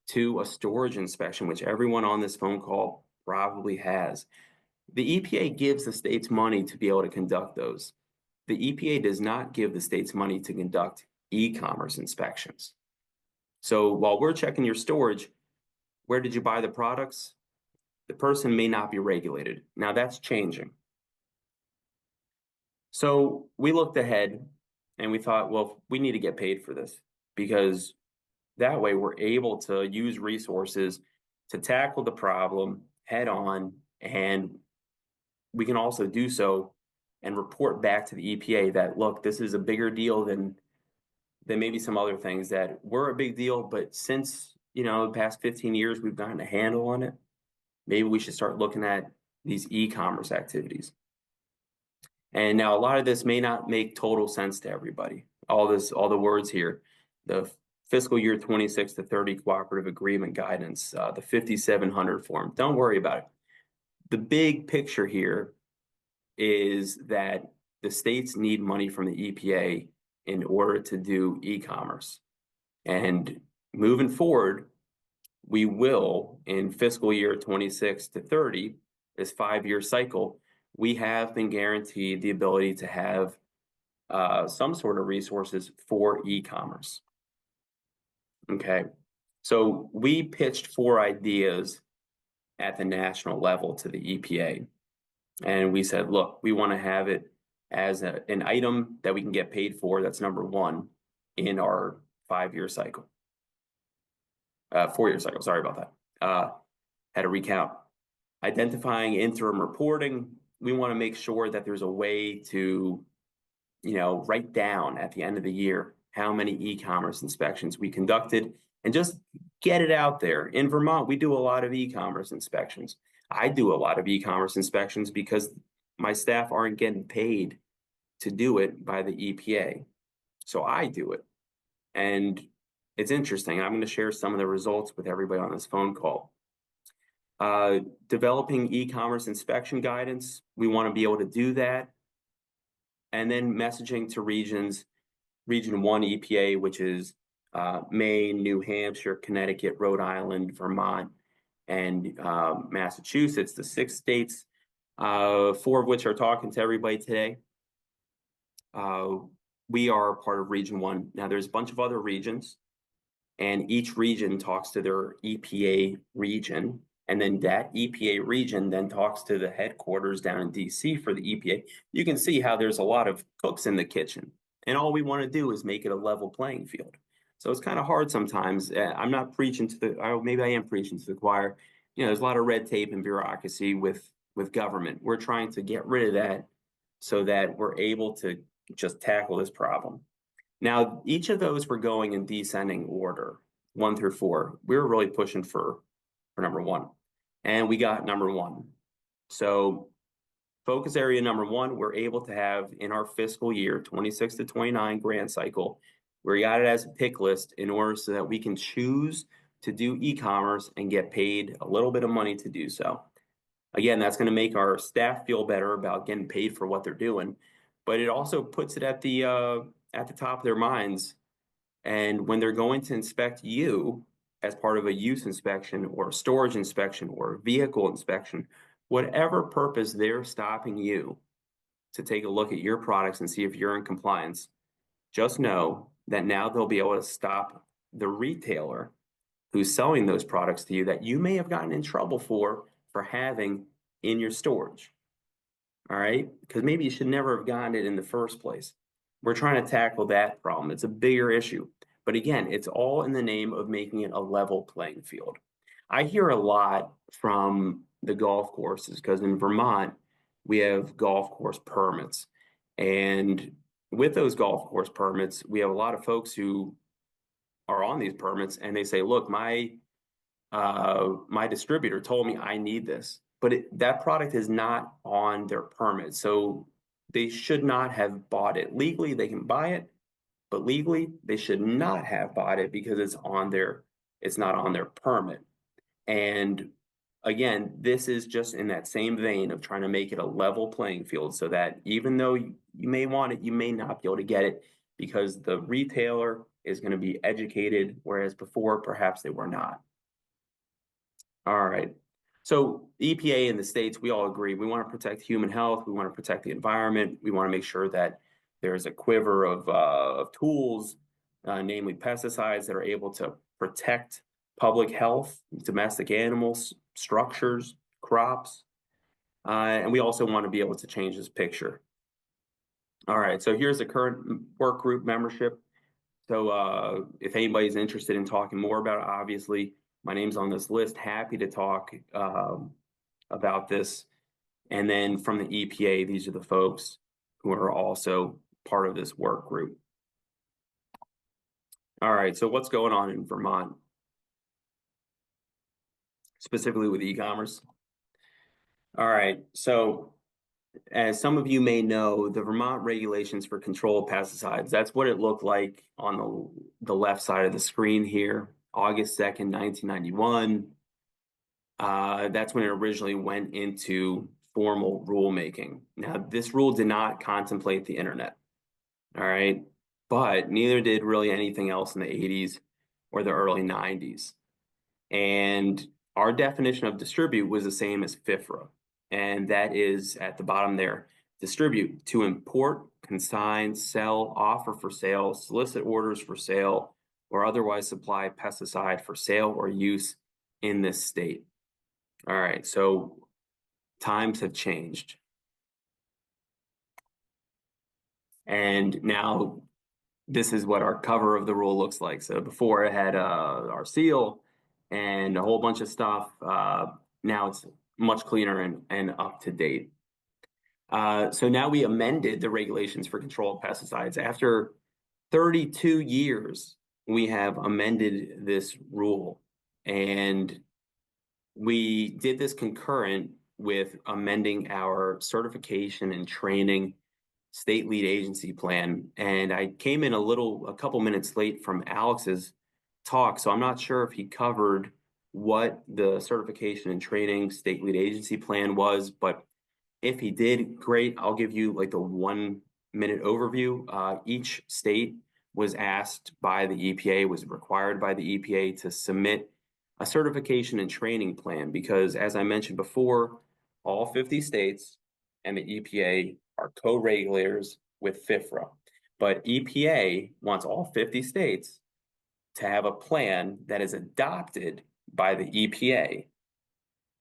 to a storage inspection, which everyone on this phone call probably has, the EPA gives the states money to be able to conduct those. The EPA does not give the states money to conduct e-commerce inspections. So while we're checking your storage, where did you buy the products? The person may not be regulated. Now that's changing. So we looked ahead and we thought, well, we need to get paid for this because that way we're able to use resources to tackle the problem head on, and we can also do so and report back to the EPA that, look, this is a bigger deal than maybe some other things that were a big deal, but since, you know, the past 15 years we've gotten a handle on it, maybe we should start looking at these e-commerce activities. And now a lot of this may not make total sense to everybody. All the words here, the fiscal year 26 to 30 cooperative agreement guidance, the 5700 form, don't worry about it. The big picture here is that the states need money from the EPA in order to do e-commerce. And moving forward, we will, in fiscal year 26 to 30, this 5-year cycle, we have been guaranteed the ability to have some sort of resources for e-commerce. Okay, so we pitched 4 ideas at the national level to the EPA. And we said, look, we want to have it as an item that we can get paid for. That's number 1 in our 5-year cycle. 4-year cycle, sorry about that. Had to recount. Identifying interim reporting. We want to make sure that there's a way to, you know, write down at the end of the year how many e-commerce inspections we conducted and just get it out there. In Vermont, we do a lot of e-commerce inspections. I do a lot of e-commerce inspections because my staff aren't getting paid to do it by the EPA. So I do it. And it's interesting. I'm going to share some of the results with everybody on this phone call. Developing e-commerce inspection guidance. We want to be able to do that. And then messaging to regions, Region 1 EPA, which is Maine, New Hampshire, Connecticut, Rhode Island, Vermont, and Massachusetts, the 6 states, 4 of which are talking to everybody today. We are part of Region 1. Now, there's a bunch of other regions, and each region talks to their EPA region, and then that EPA region then talks to the headquarters down in DC for the EPA. You can see how there's a lot of cooks in the kitchen, and all we want to do is make it a level playing field. So it's kind of hard sometimes. I'm not preaching to the, maybe I am preaching to the choir. You know, there's a lot of red tape and bureaucracy with government. We're trying to get rid of that so that we're able to just tackle this problem. Now, each of those were going in descending order, 1 through 4. We were really pushing for number 1, and we got number 1. So focus area number 1, we're able to have in our fiscal year 26 to 29 grant cycle, we got it as a pick list in order so that we can choose to do e-commerce and get paid a little bit of money to do so. Again, that's going to make our staff feel better about getting paid for what they're doing, but it also puts it at the top of their minds. And when they're going to inspect you as part of a use inspection or a storage inspection or a vehicle inspection, whatever purpose they're stopping you to take a look at your products and see if you're in compliance, just know that now they'll be able to stop the retailer who's selling those products to you that you may have gotten in trouble for having in your storage. All right, because maybe you should never have gotten it in the first place. We're trying to tackle that problem. It's a bigger issue. But again, it's all in the name of making it a level playing field. I hear a lot from the golf courses because in Vermont, we have golf course permits. And with those golf course permits, we have a lot of folks who are on these permits and they say, look, my distributor told me I need this, but that product is not on their permit. So they should not have bought it. Legally, they can buy it, but legally they should not have bought it because it's not on their permit. And again, this is just in that same vein of trying to make it a level playing field so that even though you may want it, you may not be able to get it because the retailer is going to be educated, whereas before perhaps they were not. All right. So EPA in the states, we all agree, we want to protect human health, we want to protect the environment, we want to make sure that there's a quiver of tools, namely pesticides that are able to protect public health, domestic animals, structures, crops, and we also want to be able to change this picture. All right, so here's the current work group membership. So if anybody's interested in talking more about it, obviously my name's on this list. Happy to talk about this. And then from the EPA, these are the folks who are also part of this work group. All right, so what's going on in Vermont, specifically with e-commerce? All right, so as some of you may know, the Vermont regulations for control of pesticides, that's what it looked like on the left side of the screen here, August 2nd, 1991. That's when it originally went into formal rulemaking. Now, this rule did not contemplate the internet, all right? But neither did really anything else in the 80s or the early 90s. And our definition of distribute was the same as FIFRA. And that is at the bottom there, distribute, to import, consign, sell, offer for sale, solicit orders for sale, or otherwise supply pesticide for sale or use in this state. All right, so times have changed. And now this is what our cover of the rule looks like. So before it had our seal and a whole bunch of stuff. Now it's much cleaner and up to date. So now we amended the regulations for control of pesticides. After 32 years, we have amended this rule. And we did this concurrent with amending our certification and training state lead agency plan. And I came in a couple minutes late from Alex's talk, so I'm not sure if he covered what the certification and training state lead agency plan was, but if he did, great. I'll give you like the 1-minute overview. Each state was asked by the EPA, was required by the EPA to submit a certification and training plan because, as I mentioned before, all 50 states and the EPA are co-regulators with FIFRA. But EPA wants all 50 states to have a plan that is adopted by the EPA.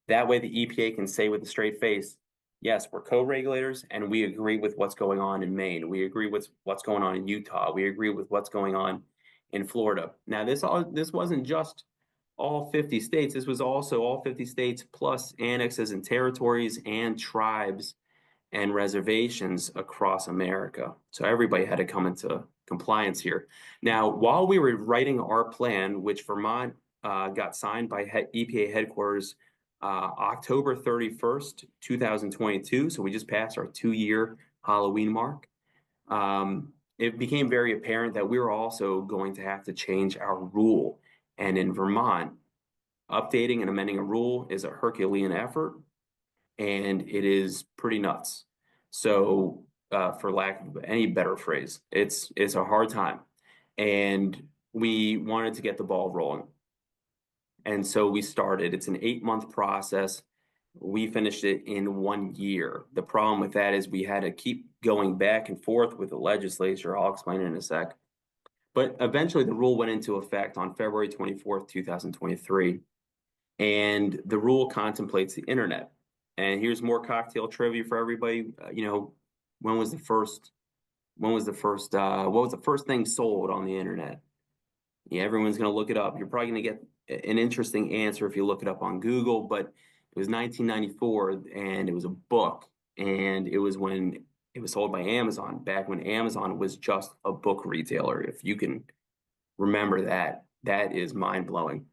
That way the EPA can say with a straight face, yes, we're co-regulators and we agree with what's going on in Maine. We agree with what's going on in Utah. We agree with what's going on in Florida. Now, this wasn't just all 50 states. This was also all 50 states plus annexes and territories and tribes and reservations across America. So everybody had to come into compliance here. Now, while we were writing our plan, which Vermont got signed by EPA headquarters October 31st, 2022. So we just passed our 2-year Halloween mark. It became very apparent that we were also going to have to change our rule. And in Vermont, updating and amending a rule is a Herculean effort, and it is pretty nuts. So for lack of any better phrase, it's a hard time. And we wanted to get the ball rolling. And so we started. It's an 8-month process. We finished it in 1 year. The problem with that is we had to keep going back and forth with the legislature. I'll explain it in a sec. But eventually the rule went into effect on February 24th, 2023. And the rule contemplates the internet. And here's more cocktail trivia for everybody. What was the first thing sold on the internet? Yeah, everyone's going to look it up. You're probably going to get an interesting answer if you look it up on Google, but it was 1994 and it was a book, and it was when it was sold by Amazon, back when Amazon was just a book retailer. If you can remember that, that is mind-blowing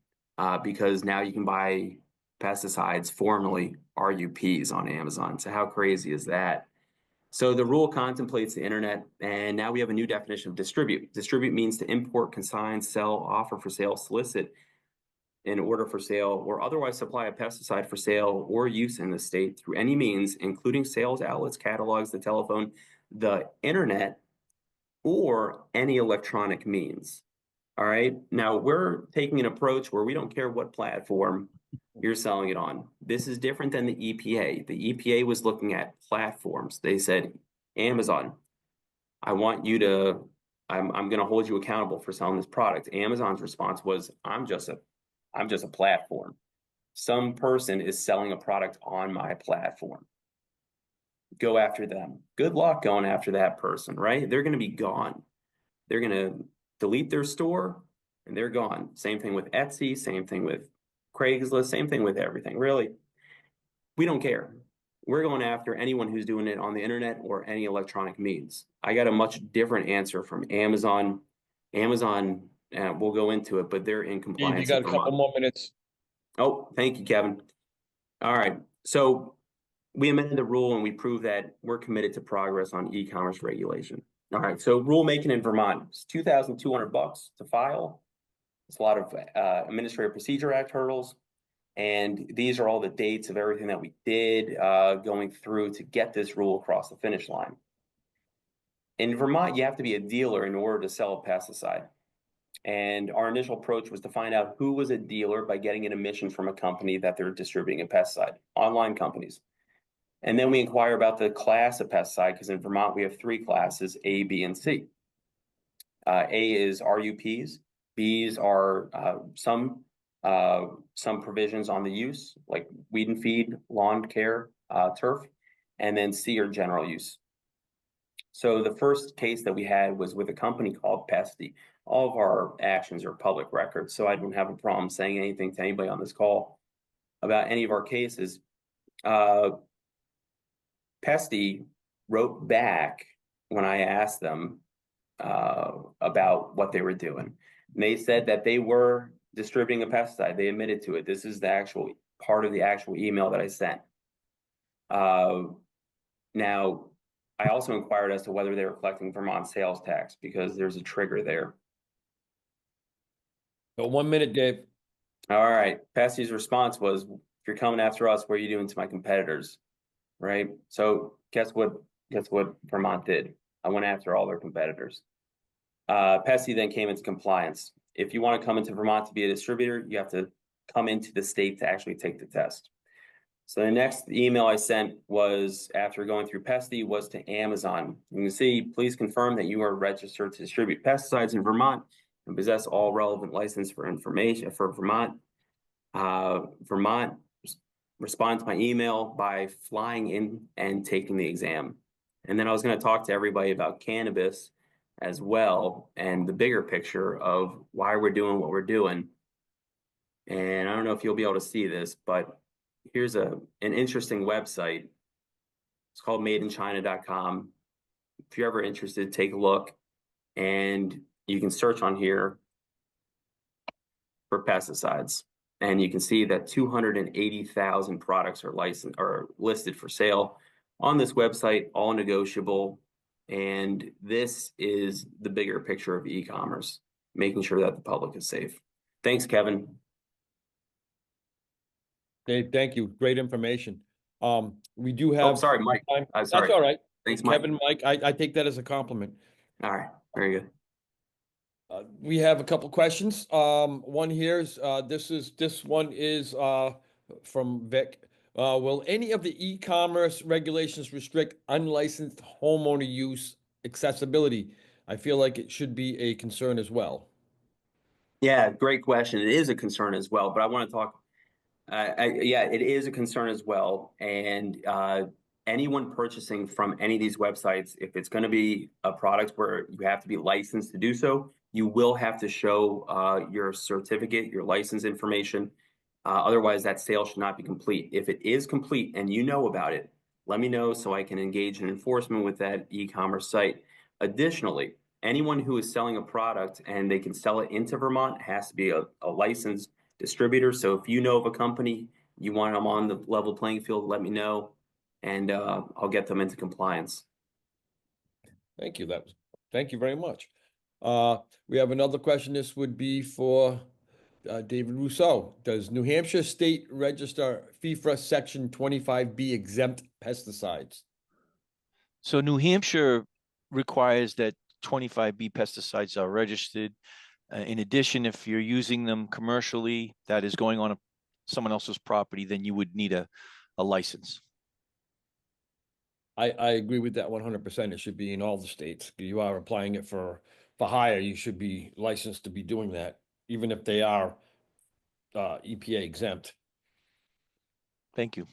because now you can buy pesticides, formerly RUPs, on Amazon. So how crazy is that? So the rule contemplates the internet, and now we have a new definition of distribute. Distribute means to import, consign, sell, offer for sale, solicit in order for sale, or otherwise supply a pesticide for sale or use in the state through any means, including sales outlets, catalogs, the telephone, the internet, or any electronic means. All right. Now we're taking an approach where we don't care what platform you're selling it on. This is different than the EPA. The EPA was looking at platforms. They said, Amazon, I'm going to hold you accountable for selling this product. Amazon's response was, I'm just a platform. Some person is selling a product on my platform. Go after them. Good luck going after that person, right? They're going to be gone. They're going to delete their store, and they're gone. Same thing with Etsy, same thing with Craigslist, same thing with everything. Really, we don't care. We're going after anyone who's doing it on the internet or any electronic means. I got a much different answer from Amazon. Amazon, we'll go into it, but they're in Dave, compliance. you got a in couple Vermont. more minutes. Oh, thank you, Kevin. All right. So we amended the rule and we proved that we're committed to progress on e-commerce regulation. All right. So rulemaking in Vermont is $2,200 to file. It's a lot of Administrative Procedure Act hurdles. And these are all the dates of everything that we did going through to get this rule across the finish line. In Vermont, you have to be a dealer in order to sell a pesticide. And our initial approach was to find out who was a dealer by getting an admission from a company that they're distributing a pesticide, online companies. And then we inquire about the class of pesticide, because in Vermont, we have 3 classes, A, B, and C. A is RUPs, Bs are some provisions on the use, like weed and feed, lawn care, turf, and then C are general use. So the first case that we had was with a company called Pesty. All of our actions are public records, so I don't have a problem saying anything to anybody on this call about any of our cases. Pesty wrote back when I asked them about what they were doing. And they said that they were distributing a pesticide. They admitted to it. This is the actual part of the actual email that I sent. Now, I also inquired as to whether they were collecting Vermont sales tax, because there's a trigger there. So 1 minute, Dave. All right. Pesty's response was, if you're coming after us, what are you doing to my competitors? Right. So guess what Vermont did? I went after all their competitors. Pesty then came into compliance. If you want to come into Vermont to be a distributor, you have to come into the state to actually take the test. So the next email I sent was, after going through Pesty, was to Amazon. You can see, please confirm that you are registered to distribute pesticides in Vermont and possess all relevant license for information for Vermont. Vermont responded to my email by flying in and taking the exam. And then I was going to talk to everybody about cannabis as well, and the bigger picture of why we're doing what we're doing. And I don't know if you'll be able to see this, but here's an interesting website. It's called madeinchina.com. If you're ever interested, take a look, and you can search on here for pesticides. And you can see that 280,000 products are licensed or listed for sale on this website, all negotiable. And this is the bigger picture of e-commerce, making sure that the public is safe. Thanks, Kevin. Dave, thank you. Great information. We do have. Oh, sorry, Mike. time. I'm sorry. That's all right. Thanks, Mike. Kevin, Mike, I take that as a compliment. All right, very good. We have a couple questions. One here is, this one is from Vic. Will any of the e-commerce regulations restrict unlicensed homeowner use accessibility? I feel like it should be a concern as well. Yeah, great question. It is a concern as well, but I want to talk. Yeah, it is a concern as well. And anyone purchasing from any of these websites, if it's going to be a product where you have to be licensed to do so, you will have to show your certificate, your license information. Otherwise, that sale should not be complete. If it is complete and you know about it, let me know so I can engage in enforcement with that e-commerce site. Additionally, anyone who is selling a product and they can sell it into Vermont has to be a licensed distributor. So if you know of a company, you want them on the level playing field, let me know, and I'll get them into compliance. Thank you. Thank you very much. We have another question. This would be for David Rousseau. Does New Hampshire State Register FIFRA Section 25B exempt pesticides? So New Hampshire requires that 25B pesticides are registered. In addition, if you're using them commercially, that is going on someone else's property, then you would need a license. I agree with that 100%. It should be in all the states. You are applying it for hire. You should be licensed to be doing that, even if they are EPA exempt. Thank you.